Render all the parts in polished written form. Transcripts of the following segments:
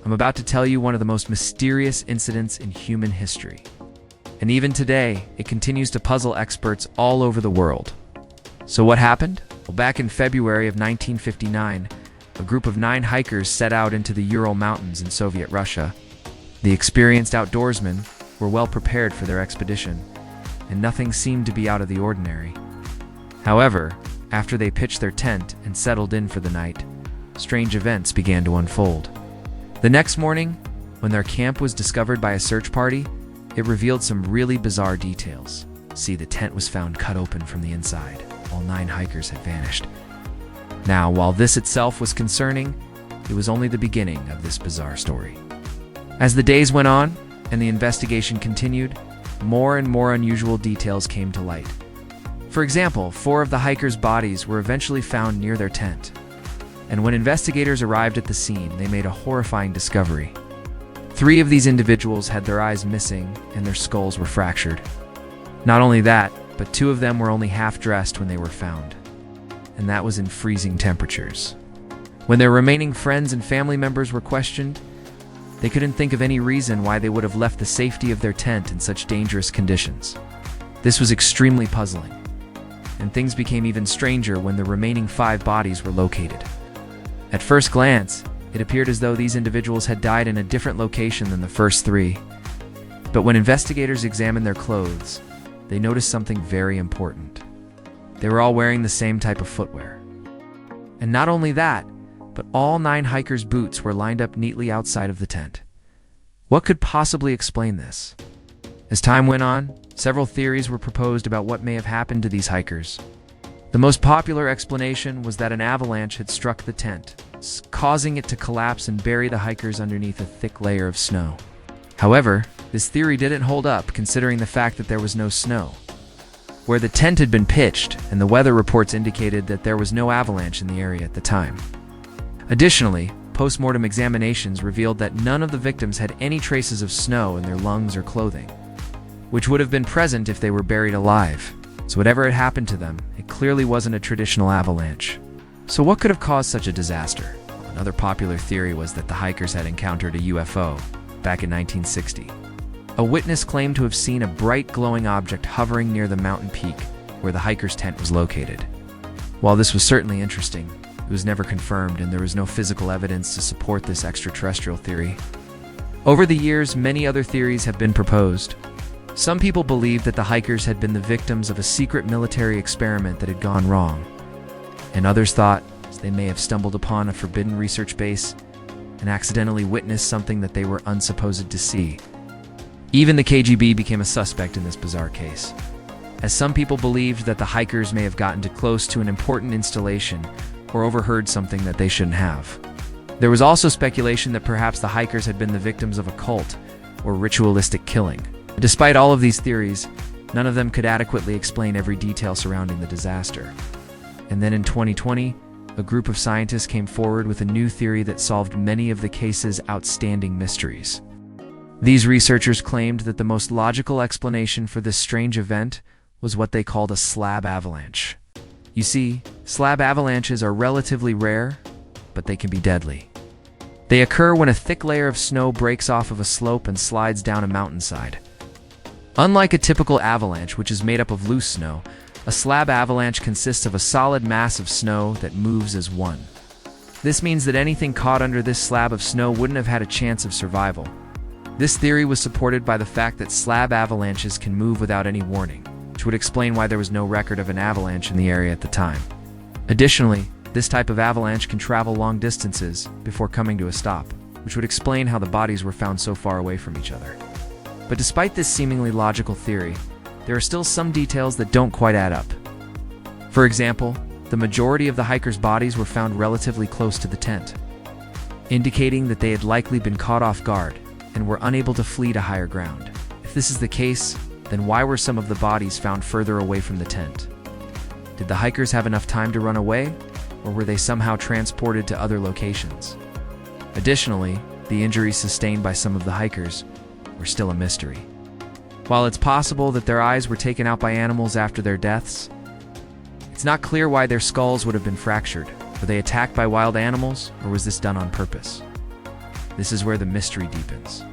I'm about to tell you one of the most mysterious incidents in human history. And even today, it continues to puzzle experts all over the world. So what happened? Well, back in February of 1959, a group of 9 hikers set out into the Ural Mountains in Soviet Russia. The experienced outdoorsmen were well prepared for their expedition, and nothing seemed to be out of the ordinary. However, after they pitched their tent and settled in for the night, strange events began to unfold. The next morning, when their camp was discovered by a search party, it revealed some really bizarre details. See, the tent was found cut open from the inside. All 9 hikers had vanished. Now, while this itself was concerning, it was only the beginning of this bizarre story. As the days went on and the investigation continued, more and more unusual details came to light. For example, 4 of the hikers' bodies were eventually found near their tent. And when investigators arrived at the scene, they made a horrifying discovery. 3 of these individuals had their eyes missing and their skulls were fractured. Not only that, but 2 of them were only half dressed when they were found. And that was in freezing temperatures. When their remaining friends and family members were questioned, they couldn't think of any reason why they would have left the safety of their tent in such dangerous conditions. This was extremely puzzling. And things became even stranger when the remaining 5 bodies were located. At first glance, it appeared as though these individuals had died in a different location than the first 3. But when investigators examined their clothes, they noticed something very important. They were all wearing the same type of footwear. And not only that, but all 9 hikers' boots were lined up neatly outside of the tent. What could possibly explain this? As time went on, several theories were proposed about what may have happened to these hikers. The most popular explanation was that an avalanche had struck the tent, causing it to collapse and bury the hikers underneath a thick layer of snow. However, this theory didn't hold up considering the fact that there was no snow. Where the tent had been pitched, and the weather reports indicated that there was no avalanche in the area at the time. Additionally, post-mortem examinations revealed that none of the victims had any traces of snow in their lungs or clothing, which would have been present if they were buried alive. So whatever had happened to them, it clearly wasn't a traditional avalanche. So what could have caused such a disaster? Another popular theory was that the hikers had encountered a UFO back in 1960. A witness claimed to have seen a bright glowing object hovering near the mountain peak where the hikers' tent was located. While this was certainly interesting, it was never confirmed and there was no physical evidence to support this extraterrestrial theory. Over the years, many other theories have been proposed. Some people believed that the hikers had been the victims of a secret military experiment that had gone wrong, and others thought they may have stumbled upon a forbidden research base and accidentally witnessed something that they were unsupposed to see. Even the KGB became a suspect in this bizarre case, as some people believed that the hikers may have gotten too close to an important installation or overheard something that they shouldn't have. There was also speculation that perhaps the hikers had been the victims of a cult or ritualistic killing. Despite all of these theories, none of them could adequately explain every detail surrounding the disaster. And then in 2020, a group of scientists came forward with a new theory that solved many of the case's outstanding mysteries. These researchers claimed that the most logical explanation for this strange event was what they called a slab avalanche. You see, slab avalanches are relatively rare, but they can be deadly. They occur when a thick layer of snow breaks off of a slope and slides down a mountainside. Unlike a typical avalanche, which is made up of loose snow, a slab avalanche consists of a solid mass of snow that moves as one. This means that anything caught under this slab of snow wouldn't have had a chance of survival. This theory was supported by the fact that slab avalanches can move without any warning, which would explain why there was no record of an avalanche in the area at the time. Additionally, this type of avalanche can travel long distances before coming to a stop, which would explain how the bodies were found so far away from each other. But despite this seemingly logical theory, there are still some details that don't quite add up. For example, the majority of the hikers' bodies were found relatively close to the tent, indicating that they had likely been caught off guard and were unable to flee to higher ground. If this is the case, then why were some of the bodies found further away from the tent? Did the hikers have enough time to run away, or were they somehow transported to other locations? Additionally, the injuries sustained by some of the hikers were still a mystery. While it's possible that their eyes were taken out by animals after their deaths, it's not clear why their skulls would have been fractured. Were they attacked by wild animals, or was this done on purpose? this is where the mystery deepens.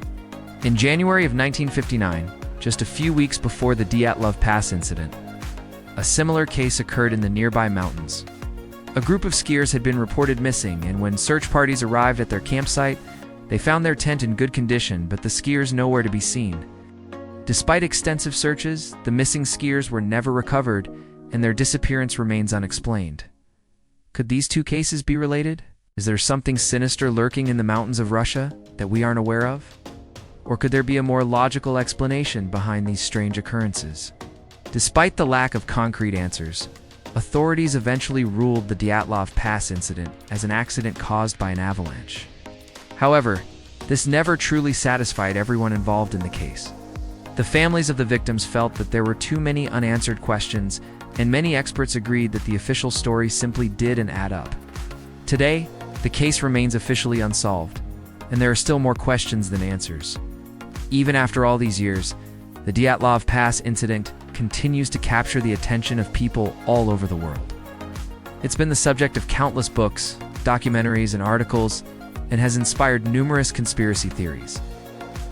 In January of 1959, just a few weeks before the Dyatlov Pass incident, a similar case occurred in the nearby mountains. A group of skiers had been reported missing, and when search parties arrived at their campsite, they found their tent in good condition, but the skiers nowhere to be seen. Despite extensive searches, the missing skiers were never recovered, and their disappearance remains unexplained. Could these two cases be related? Is there something sinister lurking in the mountains of Russia that we aren't aware of? Or could there be a more logical explanation behind these strange occurrences? Despite the lack of concrete answers, authorities eventually ruled the Dyatlov Pass incident as an accident caused by an avalanche. However, this never truly satisfied everyone involved in the case. The families of the victims felt that there were too many unanswered questions, and many experts agreed that the official story simply didn't add up. Today, the case remains officially unsolved, and there are still more questions than answers. Even after all these years, the Dyatlov Pass incident continues to capture the attention of people all over the world. It's been the subject of countless books, documentaries, and articles, and has inspired numerous conspiracy theories.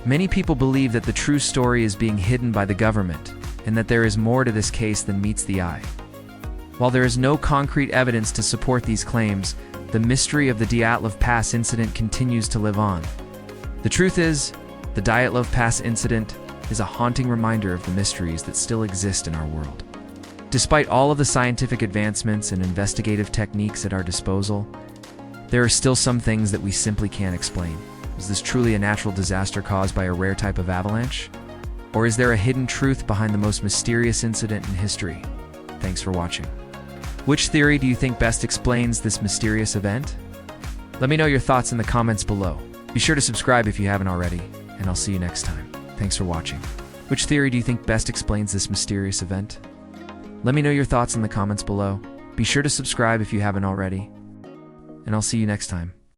Many people believe that the true story is being hidden by the government, and that there is more to this case than meets the eye. While there is no concrete evidence to support these claims, the mystery of the Dyatlov Pass incident continues to live on. The truth is, the Dyatlov Pass incident is a haunting reminder of the mysteries that still exist in our world. Despite all of the scientific advancements and investigative techniques at our disposal, there are still some things that we simply can't explain. Is this truly a natural disaster caused by a rare type of avalanche? Or is there a hidden truth behind the most mysterious incident in history? Thanks for watching. Which theory do you think best explains this mysterious event? Let me know your thoughts in the comments below. Be sure to subscribe if you haven't already, and I'll see you next time. Thanks for watching. Which theory do you think best explains this mysterious event? Let me know your thoughts in the comments below. Be sure to subscribe if you haven't already, and I'll see you next time.